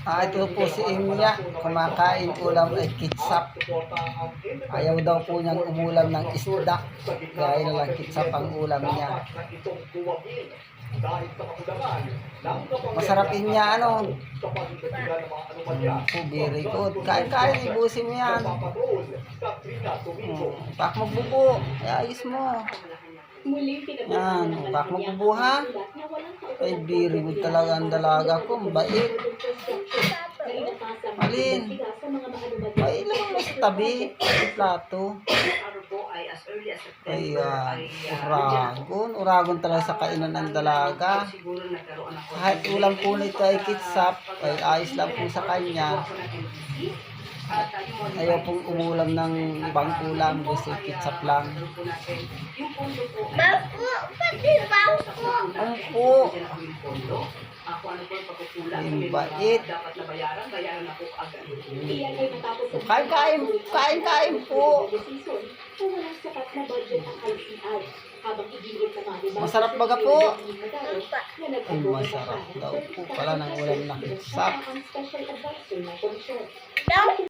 Ito po si Emilia, kumakain ulam ay kitsap. Ayaw daw po niyang umulam ng isda, dahil lang kitsap ang ulam niya. Masarap niya ano. Very good. Kain-kain, ibusin mo yan. Pak magbubo, ayos mo. Yan, pak magbubo ha. Ay, very good talaga ang dalaga ko, mabait. Alin? Ay, ilang mo sa tabi, plato. Ayan, uragon talaga sa kainan ng dalaga. Kahit ulam po nito ay kitsap, ay ayos lang po sa kanya. Ayaw pong umulam ng ibang ulam, gusto kitsap lang. Bako, pati bako. Ang po. Ang bait. Kain po. Masarap baga po. Ay, masarap daw po pala ng ulam na kitsap.